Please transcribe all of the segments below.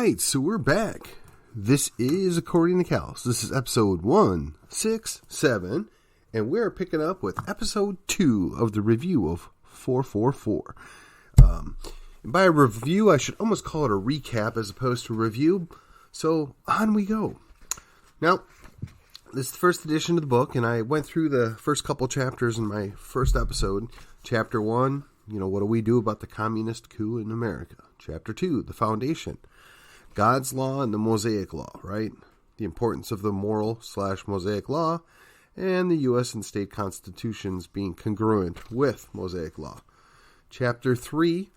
right, so we're back. This is According to Cal. This is episode 167, and we're picking up with episode 2 of the review of 444. And by a review, I should almost call it a recap as opposed to a review. So on we go. Now, this is the first edition of the book, and I went through the first couple chapters in my first episode. Chapter 1, what do we do about the Communist Coup in America? Chapter 2, the foundation. God's law and the Mosaic law, right? The importance of the moral/Mosaic law, and the U.S. and state constitutions being congruent with Mosaic law. Chapter 3,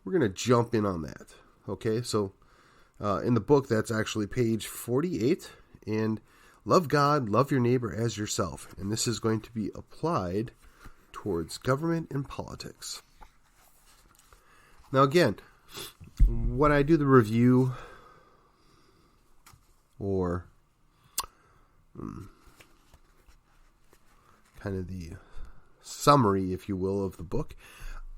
we're going to jump in on that. Okay, so in the book, that's actually page 48, and love God, love your neighbor as yourself. And this is going to be applied towards government and politics. Now again, when I do the review or kind of the summary, if you will, of the book,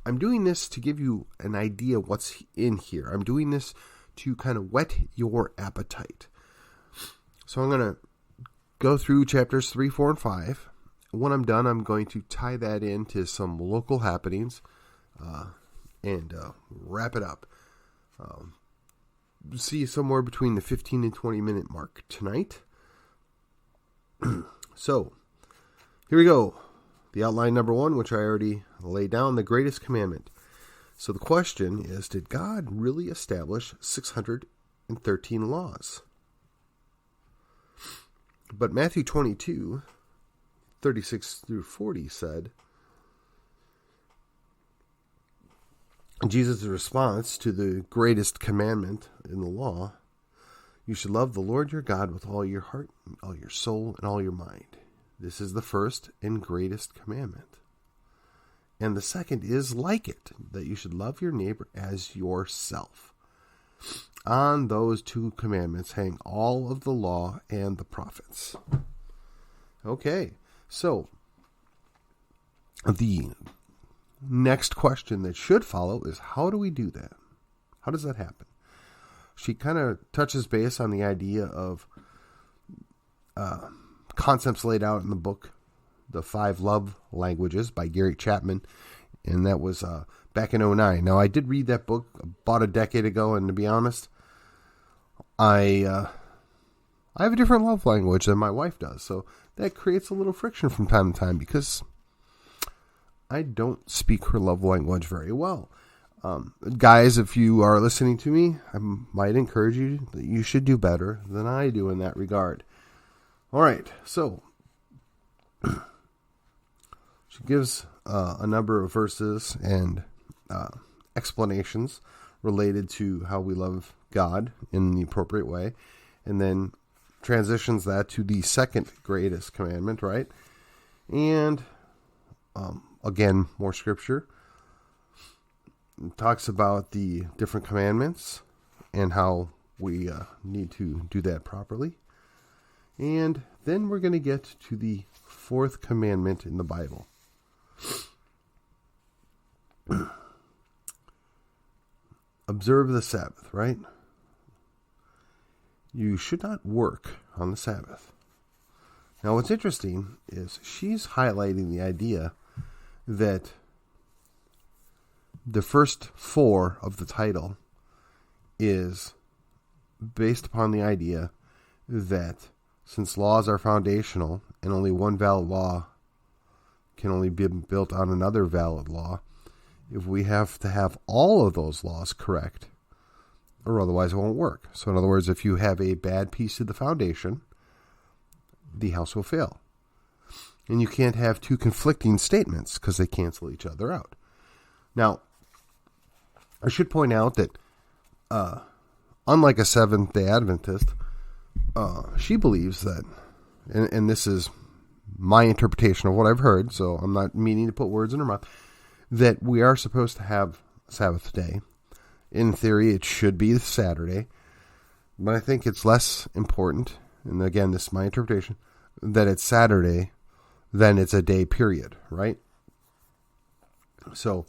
I'm doing this to give you an idea of what's in here. I'm doing this to kind of whet your appetite. So I'm going to go through chapters 3, 4, and 5. When I'm done, I'm going to tie that into some local happenings and wrap it up. See you somewhere between the 15 and 20 minute mark tonight. So, here we go. The outline number 1, which I already laid down, the greatest commandment. So the question is, did God really establish 613 laws? But Matthew 22, 36 through 40 said, Jesus' response to the greatest commandment in the law, you should love the Lord your God with all your heart, all your soul, and all your mind. This is the first and greatest commandment. And the second is like it, that you should love your neighbor as yourself. On those 2 commandments hang all of the law and the prophets. Okay, so the next question that should follow is, how do we do that? How does that happen? She kind of touches base on the idea of concepts laid out in the book, The 5 Love Languages by Gary Chapman, and that was back in 2009. Now, I did read that book about a decade ago, and to be honest, I have a different love language than my wife does, so that creates a little friction from time to time because I don't speak her love language very well. Guys, if you are listening to me, I might encourage you that you should do better than I do in that regard. All right, so she gives a number of verses and explanations related to how we love God in the appropriate way, and then transitions that to the second greatest commandment, right? And again, more scripture. It talks about the different commandments and how we need to do that properly. And then we're going to get to the 4th commandment in the Bible. Observe the Sabbath, right? You should not work on the Sabbath. Now, what's interesting is she's highlighting the idea that the first 4 of the title is based upon the idea that since laws are foundational and only one valid law can only be built on another valid law, if we have to have all of those laws correct, or otherwise it won't work. So in other words, if you have a bad piece of the foundation, the house will fail. And you can't have 2 conflicting statements because they cancel each other out. Now, I should point out that unlike a Seventh-day Adventist, she believes that, and this is my interpretation of what I've heard, so I'm not meaning to put words in her mouth, that we are supposed to have Sabbath day. In theory, it should be Saturday, but I think it's less important, and again, this is my interpretation, that it's Saturday than it's a day period, right? So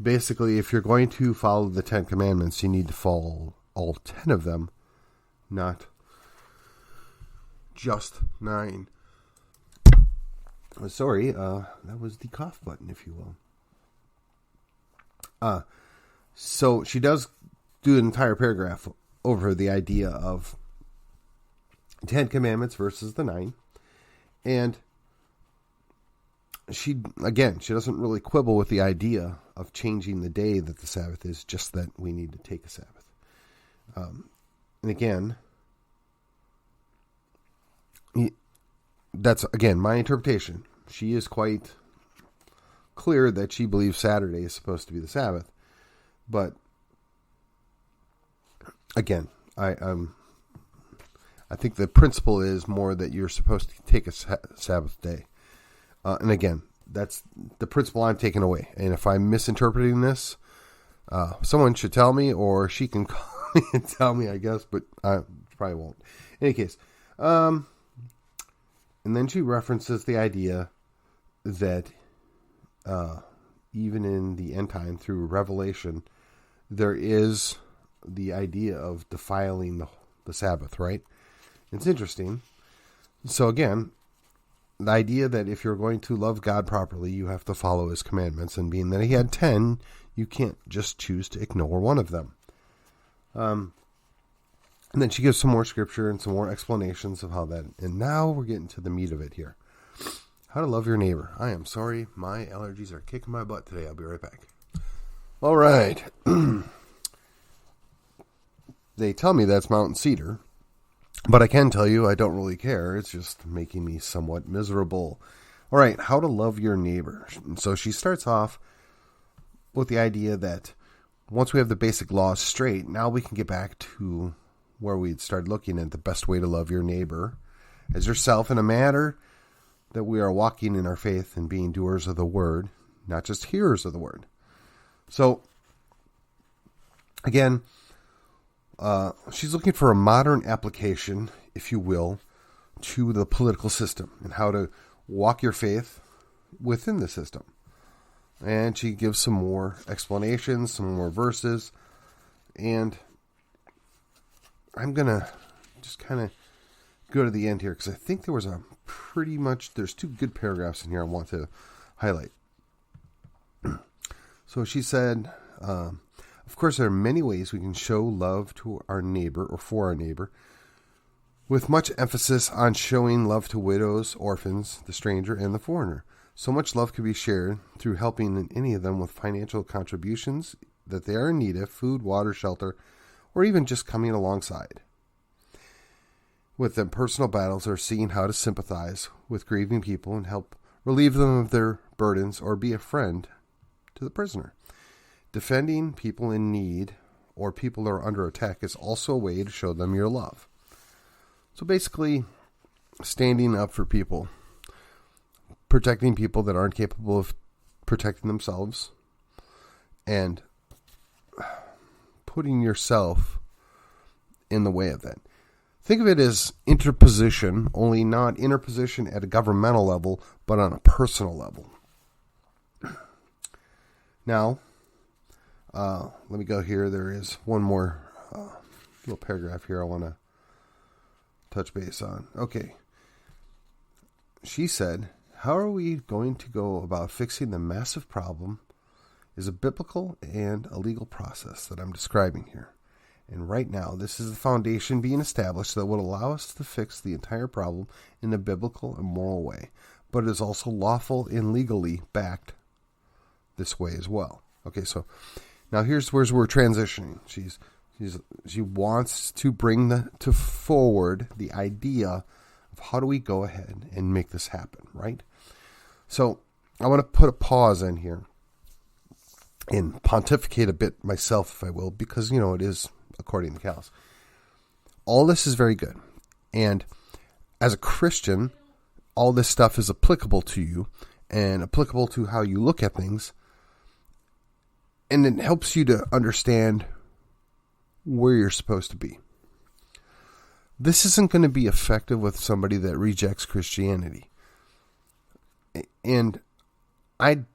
basically, if you're going to follow the 10 Commandments, you need to follow all 10 of them, not just 9. Sorry, that was the cough button, if you will. So she does do an entire paragraph over the idea of 10 commandments versus the 9. And she doesn't really quibble with the idea of changing the day that the Sabbath is, just that we need to take a Sabbath. And again, that's, again, my interpretation. She is quite clear that she believes Saturday is supposed to be the Sabbath. But, again, I think the principle is more that you're supposed to take a Sabbath day. And again, that's the principle I'm taking away. And if I'm misinterpreting this, someone should tell me, or she can call me and tell me, I guess, but I probably won't. In any case, and then she references the idea that even in the end time, through Revelation, there is the idea of defiling the Sabbath, right? It's interesting. So again, the idea that if you're going to love God properly, you have to follow his commandments, and being that he had 10, you can't just choose to ignore one of them. And then she gives some more scripture and some more explanations of how that, and now we're getting to the meat of it here. How to love your neighbor. I am sorry, my allergies are kicking my butt today. I'll be right back. All right. They tell me that's mountain cedar, but I can tell you I don't really care. It's just making me somewhat miserable. All right, how to love your neighbor. And so she starts off with the idea that once we have the basic laws straight, now we can get back to where we'd start looking at the best way to love your neighbor as yourself, in a manner that we are walking in our faith and being doers of the word, not just hearers of the word. So, again, she's looking for a modern application, if you will, to the political system and how to walk your faith within the system. And she gives some more explanations, some more verses, and I'm going to just kind of go to the end here because I think there was there's 2 good paragraphs in here I want to highlight. So she said, of course, there are many ways we can show love to our neighbor or for our neighbor, with much emphasis on showing love to widows, orphans, the stranger, and the foreigner. So much love can be shared through helping any of them with financial contributions that they are in need of, food, water, shelter, or even just coming alongside with them personal battles, or seeing how to sympathize with grieving people and help relieve them of their burdens, or be a friend to the prisoner. Defending people in need or people that are under attack is also a way to show them your love. So basically, standing up for people, protecting people that aren't capable of protecting themselves, and putting yourself in the way of that. Think of it as interposition, only not interposition at a governmental level, but on a personal level. Now, let me go here. There is one more little paragraph here I want to touch base on. Okay. She said, how are we going to go about fixing the massive problem is a biblical and a legal process that I'm describing here. And right now, this is the foundation being established that will allow us to fix the entire problem in a biblical and moral way. But it is also lawful and legally backed this way as well. Okay, so now here's where we're transitioning. She wants to bring forward the idea of how do we go ahead and make this happen, right? So I want to put a pause in here and pontificate a bit myself, if I will, because, it is according to Cal's. All this is very good. And as a Christian, all this stuff is applicable to you and applicable to how you look at things. And it helps you to understand where you're supposed to be. This isn't going to be effective with somebody that rejects Christianity. And I'm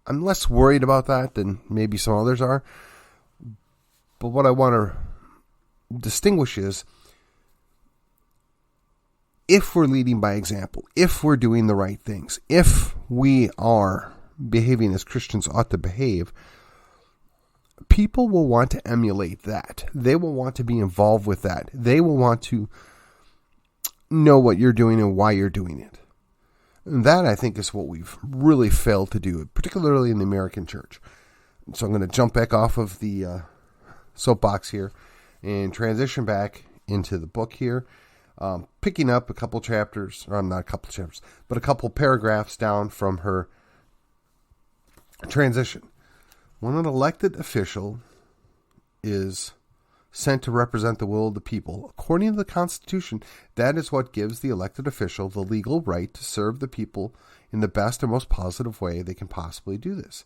less worried about that than maybe some others are. But what I want to distinguishes if we're leading by example, if we're doing the right things, if we are behaving as Christians ought to behave, people will want to emulate that. They will want to be involved with that. They will want to know what you're doing and why you're doing it. And that, I think, is what we've really failed to do, particularly in the American church. So I'm going to jump back off of the soapbox here and transition back into the book here, picking up a couple chapters, or not a couple chapters, but a couple paragraphs down from her transition. When an elected official is sent to represent the will of the people, according to the Constitution, that is what gives the elected official the legal right to serve the people in the best and most positive way they can possibly do this.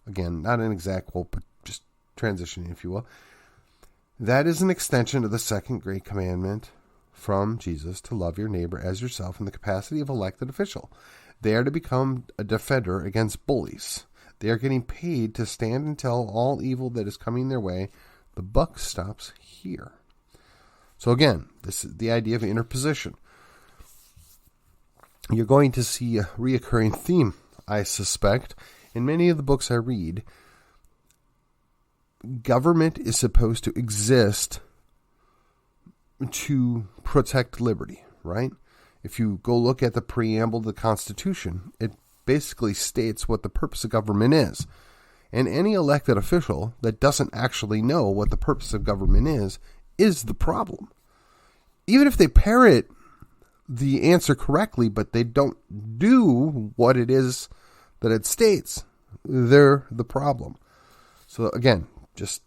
Again, not an exact quote, but just transitioning, if you will. That is an extension of the second great commandment from Jesus to love your neighbor as yourself in the capacity of elected official. They are to become a defender against bullies. They are getting paid to stand and tell all evil that is coming their way. The buck stops here. So again, this is the idea of interposition. You're going to see a reoccurring theme, I suspect, in many of the books I read. Government is supposed to exist to protect liberty, right? If you go look at the preamble to the Constitution, it basically states what the purpose of government is. And any elected official that doesn't actually know what the purpose of government is the problem. Even if they parrot the answer correctly, but they don't do what it is that it states, they're the problem. So again, just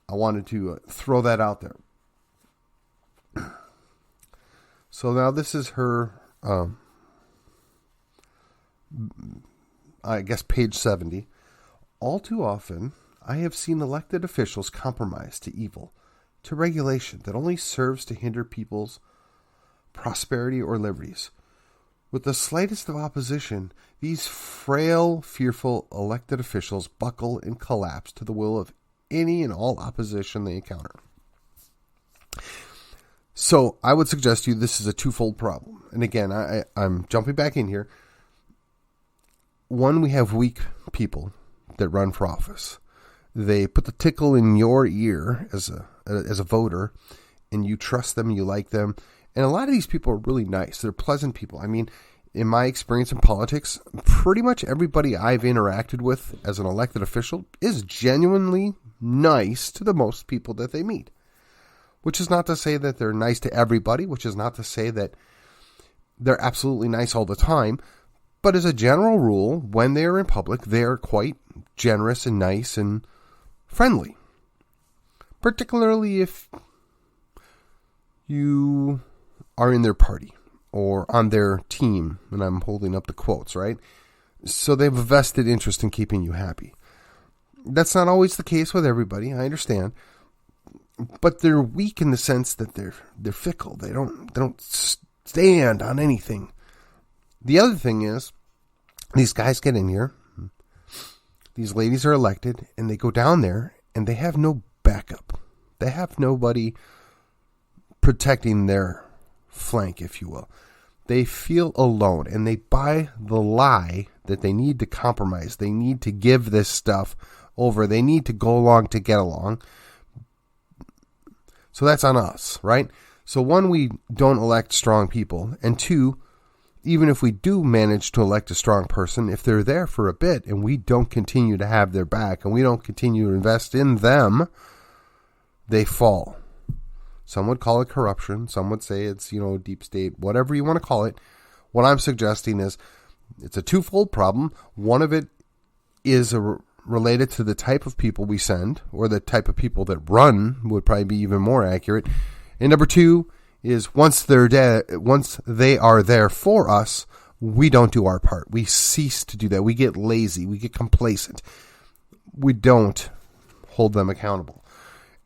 I wanted to throw that out there. So now this is her, I guess, page 70. All too often, I have seen elected officials compromise to evil, to regulation that only serves to hinder people's prosperity or liberties. With the slightest of opposition, these frail, fearful elected officials buckle and collapse to the will of any and all opposition they encounter. So I would suggest to you this is a twofold problem. And again, I'm jumping back in here. One, we have weak people that run for office. They put the tickle in your ear as a voter, and you trust them, you like them. And a lot of these people are really nice. They're pleasant people. I mean, in my experience in politics, pretty much everybody I've interacted with as an elected official is genuinely nice to the most people that they meet. Which is not to say that they're nice to everybody, which is not to say that they're absolutely nice all the time. But as a general rule, when they are in public, they are quite generous and nice and friendly. Particularly if you are in their party or on their team, and I'm holding up the quotes, right? So they have a vested interest in keeping you happy. That's not always the case with everybody, I understand. But they're weak in the sense that they're fickle. They don't stand on anything. The other thing is, these guys get in here, these ladies are elected, and they go down there, and they have no backup. They have nobody protecting their flank, if you will. They feel alone, and they buy the lie that they need to compromise. They need to give this stuff over. They need to go along to get along. So that's on us, right? So one, we don't elect strong people. And two, even if we do manage to elect a strong person, if they're there for a bit and we don't continue to have their back and we don't continue to invest in them, they fall. Some would call it corruption. Some would say it's, deep state, whatever you want to call it. What I'm suggesting is it's a twofold problem. One of it is related to the type of people we send, or the type of people that run would probably be even more accurate. And number two is once they are there for us, we don't do our part. We cease to do that. We get lazy. We get complacent. We don't hold them accountable.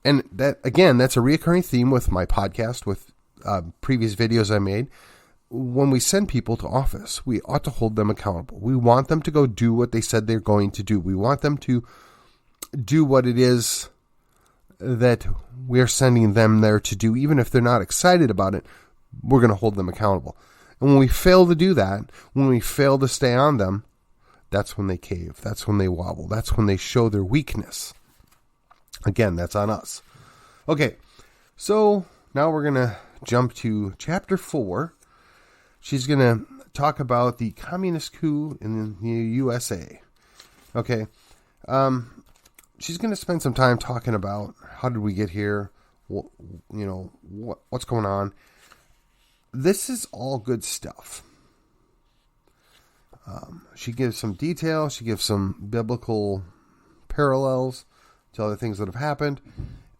And that, again, that's a recurring theme with my podcast, with previous videos I made. When we send people to office, we ought to hold them accountable. We want them to go do what they said they're going to do. We want them to do what it is that we're sending them there to do, even if they're not excited about it, we're going to hold them accountable. And when we fail to do that, when we fail to stay on them, that's when they cave. That's when they wobble. That's when they show their weakness. Again, that's on us. Okay, so now we're going to jump to chapter 4. She's going to talk about the Communist Coup in the USA. Okay, she's going to spend some time talking about how did we get here, what's going on. This is all good stuff. She gives some detail. She gives some biblical parallels to other things that have happened.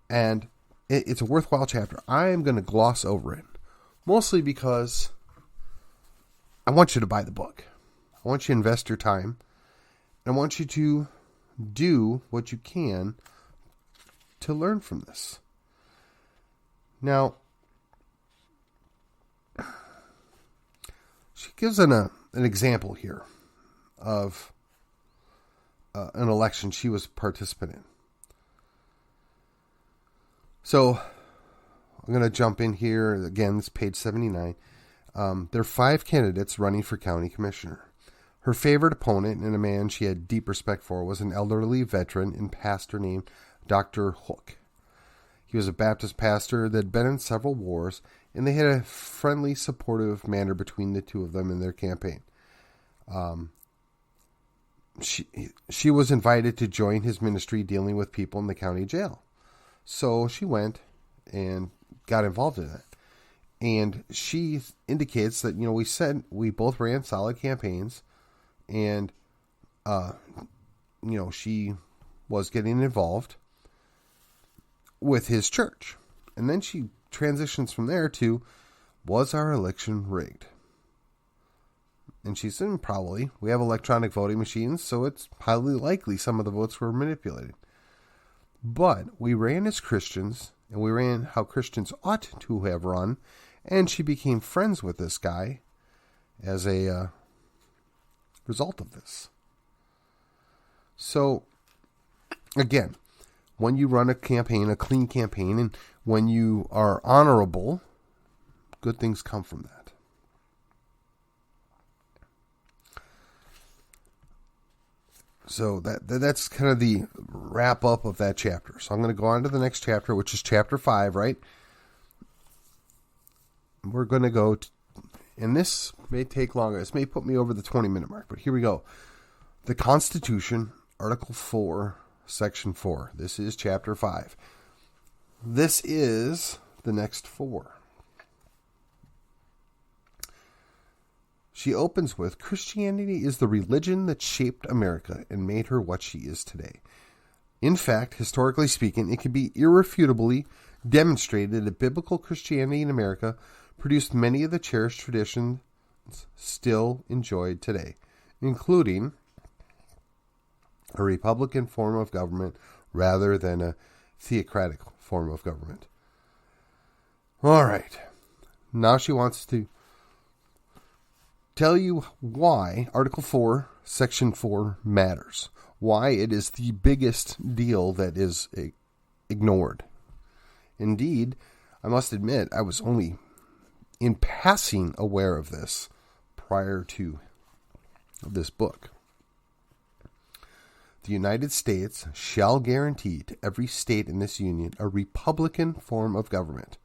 And it's a worthwhile chapter. I am going to gloss over it. Mostly because I want you to buy the book. I want you to invest your time. And I want you to do what you can to learn from this. Now, she gives an example here of an election she was a participant in. So I'm going to jump in here. Again, this is page 79. There are 5 candidates running for county commissioner. Her favorite opponent, and a man she had deep respect for, was an elderly veteran and pastor named Dr. Hook. He was a Baptist pastor that had been in several wars, and they had a friendly, supportive manner between the two of them in their campaign. She was invited to join his ministry dealing with people in the county jail. So she went and got involved in it. And she indicates that, we said we both ran solid campaigns, and, she was getting involved with his church. And then she transitions from there to, was our election rigged? And she said, probably. We have electronic voting machines, so it's highly likely some of the votes were manipulated. But we ran as Christians, and we ran how Christians ought to have run, and she became friends with this guy as a result of this. So, again, when you run a campaign, a clean campaign, and when you are honorable, good things come from that. So that's kind of the wrap up of that chapter. So I'm going to go on to the next chapter, which is chapter 5, right? We're going to go, and this may take longer. This may put me over the 20-minute mark, but here we go. The Constitution, Article 4, Section 4. This is chapter 5. This is the next 4. She opens with, Christianity is the religion that shaped America and made her what she is today. In fact, historically speaking, it can be irrefutably demonstrated that biblical Christianity in America produced many of the cherished traditions still enjoyed today, including a republican form of government rather than a theocratic form of government. All right. Now she wants to tell you why Article 4, Section 4 matters. Why it is the biggest deal that is ignored. Indeed, I must admit, I was only in passing aware of this prior to this book. The United States shall guarantee to every state in this union a republican form of government,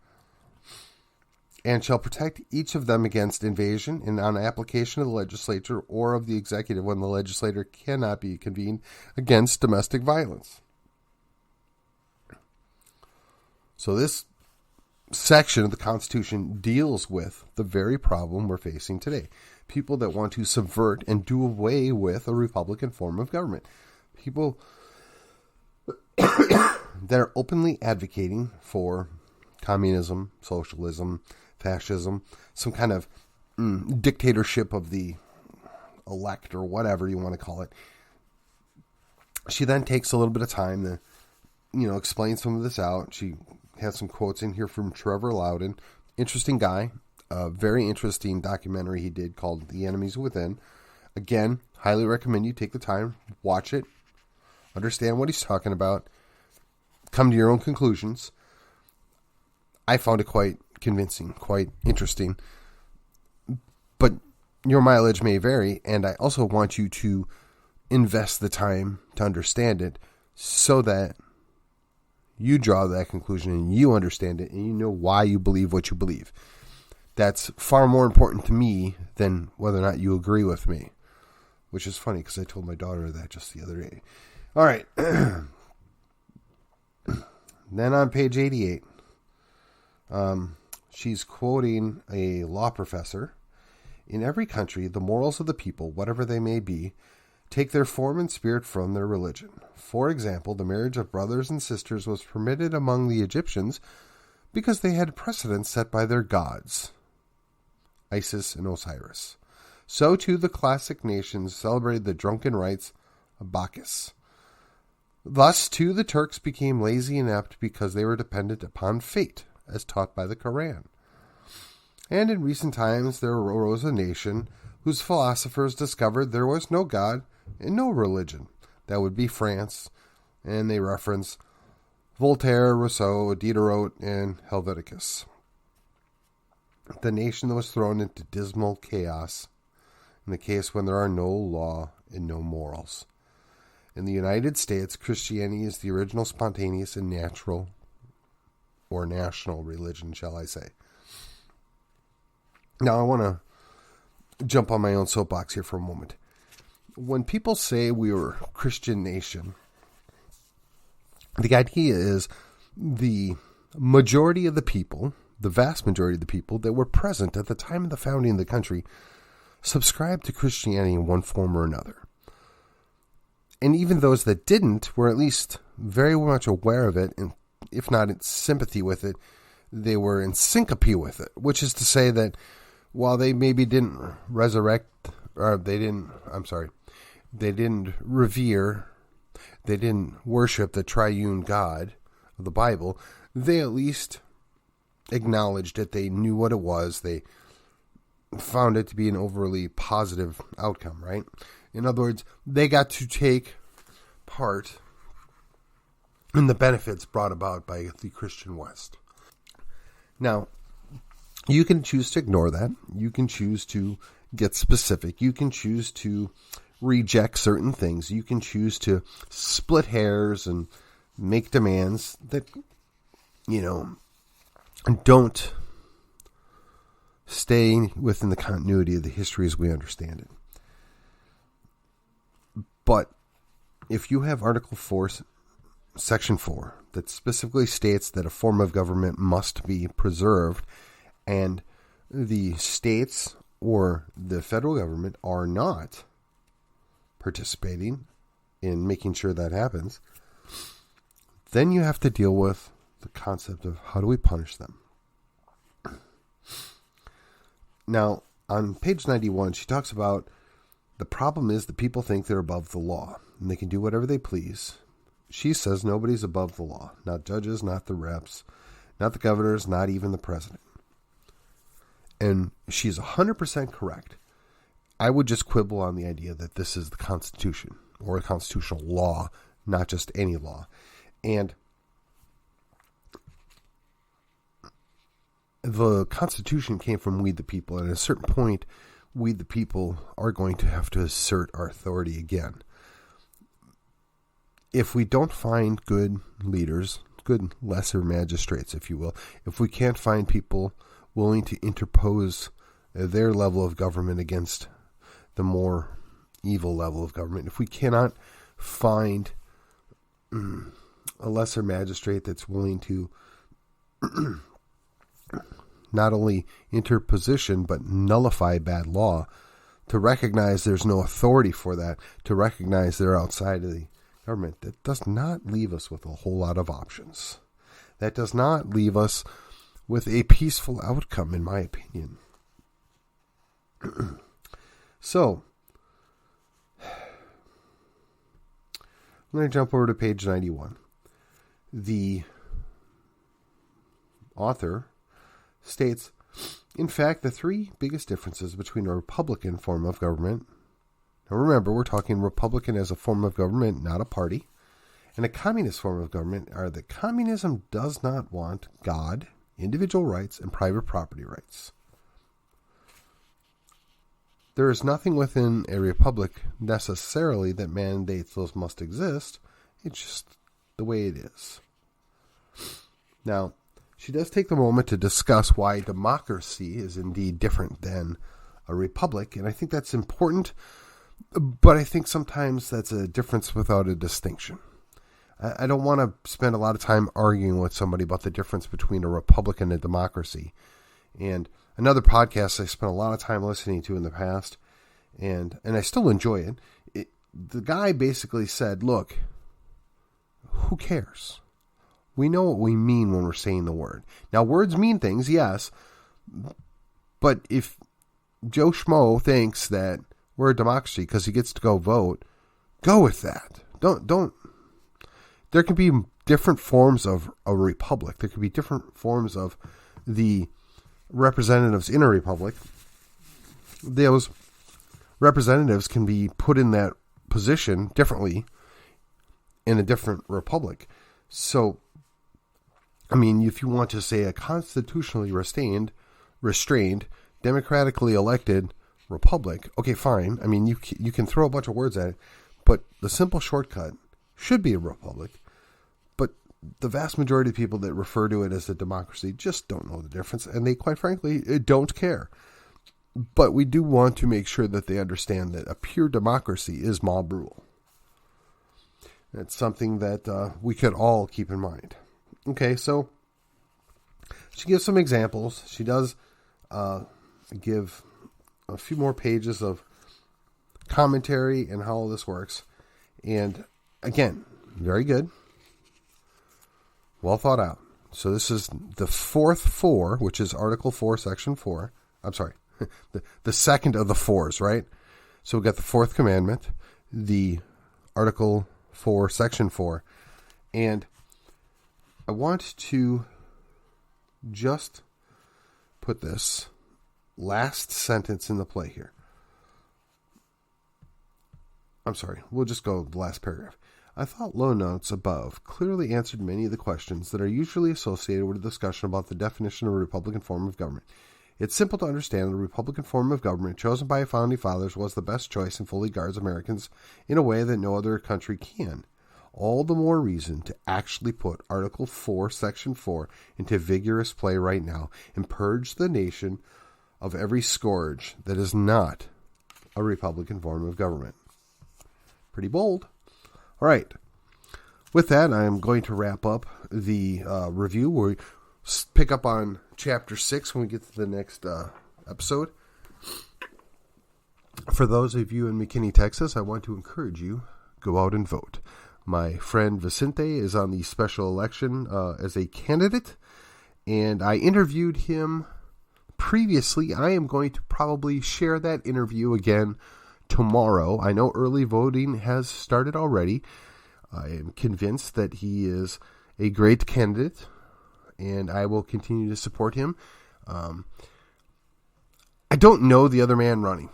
and shall protect each of them against invasion and on application of the legislature or of the executive when the legislature cannot be convened against domestic violence. So this section of the Constitution deals with the very problem we're facing today. People that want to subvert and do away with a republican form of government. People that are openly advocating for communism, socialism, fascism, some kind of dictatorship of the elect or whatever you want to call it. She then takes a little bit of time to, explain some of this out. She has some quotes in here from Trevor Loudon. Interesting guy. A very interesting documentary he did called The Enemies Within. Again, highly recommend you take the time, watch it, understand what he's talking about, come to your own conclusions. I found it quite convincing, quite interesting. But your mileage may vary, and I also want you to invest the time to understand it so that you draw that conclusion and you understand it and you know why you believe what you believe. That's far more important to me than whether or not you agree with me, which is funny because I told my daughter that just the other day. All right. Then on page 88, she's quoting a law professor. In every country, the morals of the people, whatever they may be, take their form and spirit from their religion. For example, the marriage of brothers and sisters was permitted among the Egyptians because they had precedents set by their gods, Isis and Osiris. So too the classic nations celebrated the drunken rites of Bacchus. Thus too the Turks became lazy and inept because they were dependent upon fate, as taught by the Quran. And in recent times there arose a nation whose philosophers discovered there was no God and no religion. That would be France, and they reference Voltaire, Rousseau, Diderot, and Helveticus. The nation that was thrown into dismal chaos in the case when there are no law and no morals. In the United States, Christianity is the original spontaneous and natural, or national religion, shall I say. Now I want to jump on my own soapbox here for a moment. When people say we were a Christian nation, the idea is the majority of the people, the vast majority of the people that were present at the time of the founding of the country, subscribed to Christianity in one form or another. And even those that didn't were at least very much aware of it, and if not in sympathy with it, they were in syncope with it, which is to say that while they maybe didn't they didn't revere, they didn't worship the triune God of the Bible, they at least acknowledged it. They knew what it was. They found it to be an overly positive outcome, right? In other words, they got to take part in the benefits brought about by the Christian West. Now, you can choose to ignore that. You can choose to get specific. You can choose to reject certain things. You can choose to split hairs and make demands that, don't stay within the continuity of the history as we understand it. But if you have Article 4, Section 4, that specifically states that a form of government must be preserved, and the states or the federal government are not participating in making sure that happens, then you have to deal with the concept of how do we punish them. Now, on page 91, she talks about the problem is that people think they're above the law and they can do whatever they please. She says nobody's above the law. Not judges, not the reps, not the governors, not even the president. And she's 100% correct. I would just quibble on the idea that this is the Constitution or a constitutional law, not just any law. And the Constitution came from we the people, and at a certain point, we the people are going to have to assert our authority again. If we don't find good leaders, good lesser magistrates, if you will, if we can't find people willing to interpose their level of government against the more evil level of government, if we cannot find a lesser magistrate that's willing to not only interposition but nullify bad law, to recognize there's no authority for that, to recognize they're outside of the government, that does not leave us with a whole lot of options. That does not leave us with a peaceful outcome, in my opinion. So, I'm going to jump over to page 91. The author states, in fact, the three biggest differences between a Republican form of government, now remember, we're talking Republican as a form of government, not a party, And a communist form of government are that communism does not want God, individual rights, and private property rights. There is nothing within a republic necessarily that mandates those must exist. It's just the way it is. Now, she does take the moment to discuss why democracy is indeed different than a republic, and I think that's important, but I think sometimes that's a difference without a distinction. I don't want to spend a lot of time arguing with somebody about the difference between a republic and a democracy. And another podcast I spent a lot of time listening to in the past, and I still enjoy it. The guy basically said, look, who cares? We know what we mean when we're saying the word. Now, words mean things, yes, but if Joe Schmo thinks that we're a democracy because he gets to go vote, go with that. Don't. There can be different forms of a republic. There can be different forms of the representatives in a republic. Those representatives can be put in that position differently in a different republic. So, I mean, if you want to say a constitutionally restrained, democratically elected republic, okay, fine. I mean, you can throw a bunch of words at it, but the simple shortcut should be a republic. But the vast majority of people that refer to it as a democracy just don't know the difference, and they, quite frankly, don't care. But we do want to make sure that they understand that a pure democracy is mob rule. It's something that we could all keep in mind. Okay, so she gives some examples. She does give a few more pages of commentary and how all this works. And again, very good. Well thought out. So this is the fourth 4, which is Article 4, Section 4. I'm sorry, the second of the 4s, right? So we got the 4th Commandment, the Article 4, Section 4. And I want to just put this last sentence in the play here. I'm sorry, we'll just go the last paragraph. I thought low notes above clearly answered many of the questions that are usually associated with a discussion about the definition of a Republican form of government. It's simple to understand that the Republican form of government chosen by Founding Fathers was the best choice and fully guards Americans in a way that no other country can. All the more reason to actually put Article 4, Section 4 into vigorous play right now and purge the nation of every scourge that is not a Republican form of government. Pretty bold. All right. With that, I am going to wrap up the review. We'll pick up on Chapter 6 when we get to the next episode. For those of you in McKinney, Texas, I want to encourage you, go out and vote. My friend Vicente is on the special election as a candidate, and I interviewed him previously. I am going to probably share that interview again tomorrow. I know early voting has started already. I am convinced that he is a great candidate, and I will continue to support him. I don't know the other man running.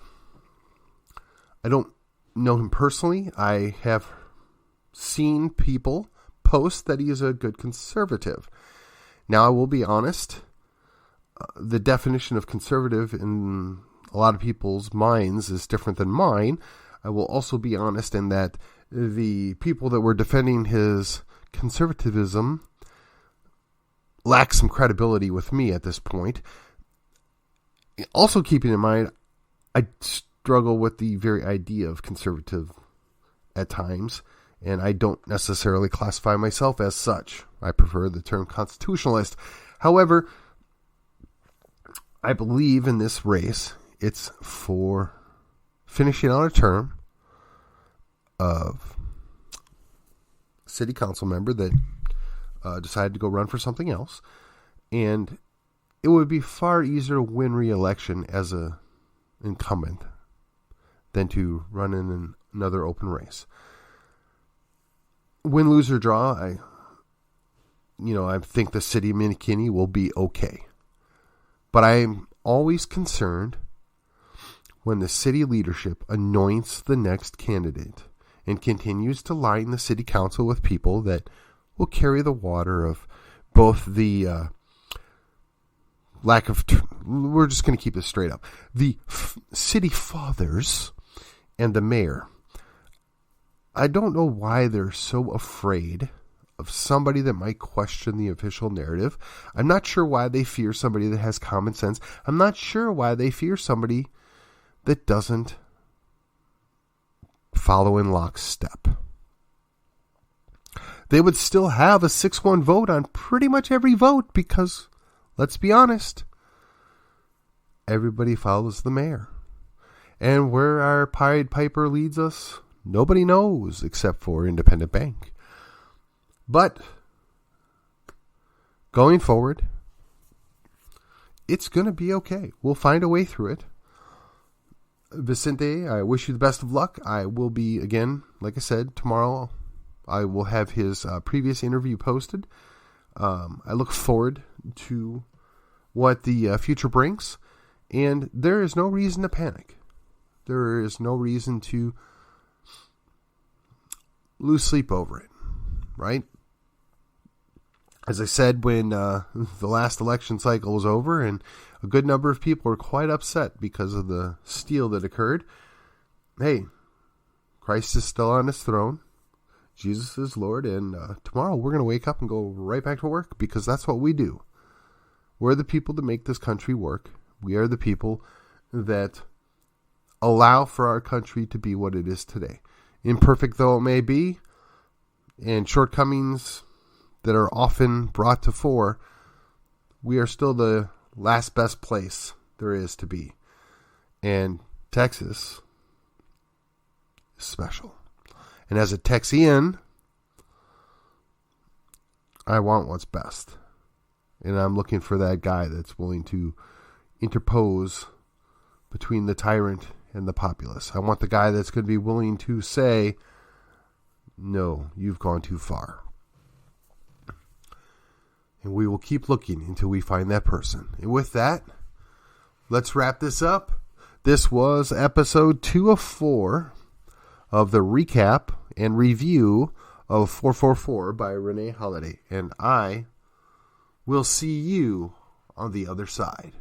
I don't know him personally. I have seen people post that he is a good conservative. Now, I will be honest. The definition of conservative in a lot of people's minds is different than mine. I will also be honest in that the people that were defending his conservatism lack some credibility with me at this point. Also keeping in mind, I struggle with the very idea of conservative at times, and I don't necessarily classify myself as such. I prefer the term constitutionalist. However, I believe in this race, it's for finishing out a term of a city council member that decided to go run for something else. And it would be far easier to win re-election as an incumbent than to run in another open race. Win, lose, or draw, I think the city of McKinney will be okay. But I'm always concerned when the city leadership anoints the next candidate and continues to line the city council with people that will carry the water of both the we're just going to keep this straight up. The city fathers and the mayor. I don't know why they're so afraid of somebody that might question the official narrative. I'm not sure why they fear somebody that has common sense. I'm not sure why they fear somebody that doesn't follow in lockstep. They would still have a 6-1 vote on pretty much every vote because, let's be honest, everybody follows the mayor. And where our Pied Piper leads us, nobody knows except for Independent Bank. But going forward, it's going to be okay. We'll find a way through it. Vicente, I wish you the best of luck. I will be, again, like I said, tomorrow I will have his previous interview posted. I look forward to what the future brings. And there is no reason to panic. There is no reason to lose sleep over it, right? As I said, when the last election cycle was over and a good number of people were quite upset because of the steal that occurred, hey, Christ is still on his throne. Jesus is Lord, and tomorrow we're going to wake up and go right back to work because that's what we do. We're the people that make this country work. We are the people that allow for our country to be what it is today. Imperfect though it may be, and shortcomings that are often brought to fore, we are still the last best place there is to be. And Texas is special. And as a Texian, I want what's best. And I'm looking for that guy that's willing to interpose between the tyrant and the populace. I want the guy that's going to be willing to say, no, you've gone too far. And we will keep looking until we find that person. And with that, let's wrap this up. This was episode 2 of 4 of the recap and review of 444 by Renee Holiday. And I will see you on the other side.